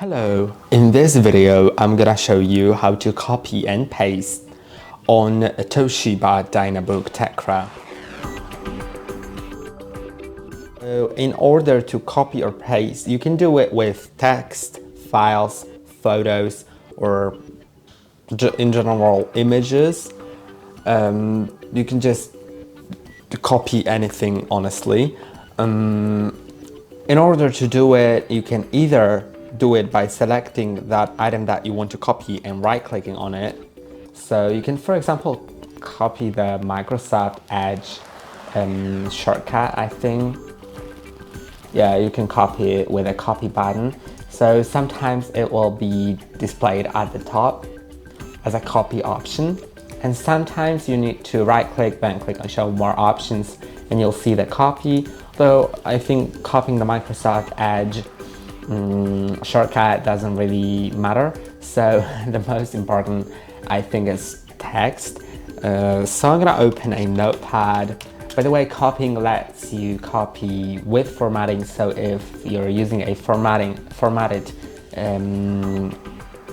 Hello, in this video I'm gonna show you how to copy and paste on a Toshiba Dynabook Tecra. So in order to copy or paste, you can do it with text, files, photos, or in general images. You can just copy anything, honestly. In order to do it, you can either do it by selecting that item that you want to copy and right-clicking on it. So you can, for example, copy the Microsoft Edge shortcut, I think. Yeah, you can copy it with a copy button. So sometimes it will be displayed at the top as a copy option. And sometimes you need to right-click, then click on show more options, and you'll see the copy. Though I think copying the Microsoft Edge shortcut doesn't really matter. So the most important, I think, is text. So I'm gonna open a notepad. By the way, copying lets you copy with formatting. So if you're using a formatted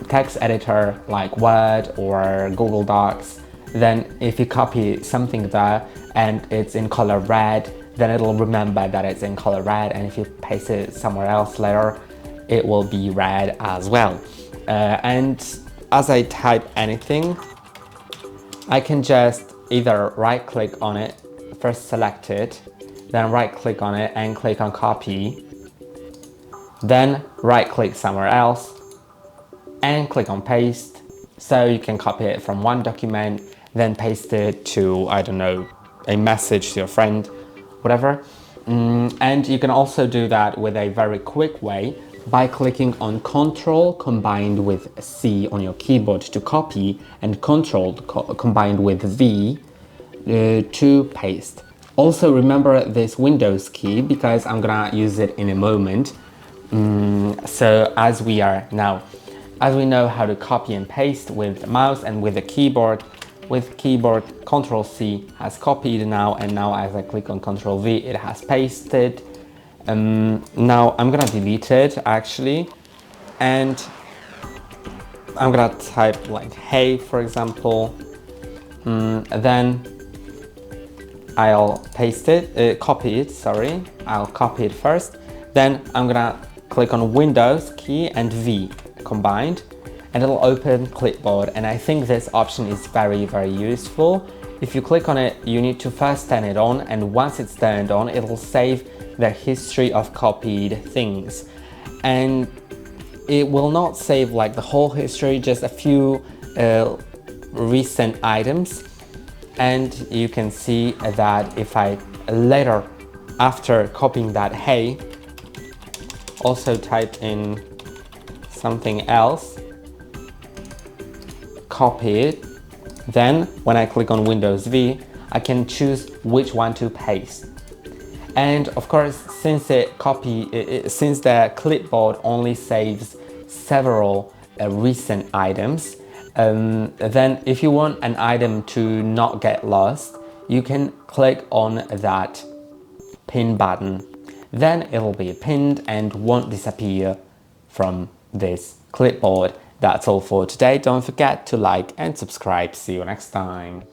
text editor like Word or Google Docs, then if you copy something there and it's in color red, then it'll remember that it's in color red, and if you paste it somewhere else later, it will be red as well. And as I type anything, I can just either right click on it, first select it, then right click on it and click on copy, then right click somewhere else and click on paste. So you can copy it from one document, then paste it to, I don't know, a message to your friend, whatever. And you can also do that with a very quick way by clicking on Ctrl combined with C on your keyboard to copy and Ctrl combined with V to paste. Also remember this Windows key because I'm gonna use it in a moment. So as we know how to copy and paste with the mouse and with the keyboard, Ctrl C has copied now, and now as I click on Ctrl V, it has pasted. Now I'm gonna delete it actually, and I'm gonna type like hey, for example, then I'll paste it, copy it, sorry, I'll copy it first, then I'm gonna click on Windows key and V combined, and it'll open clipboard. And I think this option is very useful. If you click on it, you need to first turn it on, and once it's turned on, it'll save the history of copied things. And it will not save like the whole history, just a few recent items. And you can see that if I later, after copying that hey, also type in something else, copy it, then when I click on Windows V, I can choose which one to paste. And of course, since since the clipboard only saves several recent items, then if you want an item to not get lost, you can click on that pin button. Then it'll be pinned and won't disappear from this clipboard. That's all for today. Don't forget to like and subscribe. See you next time.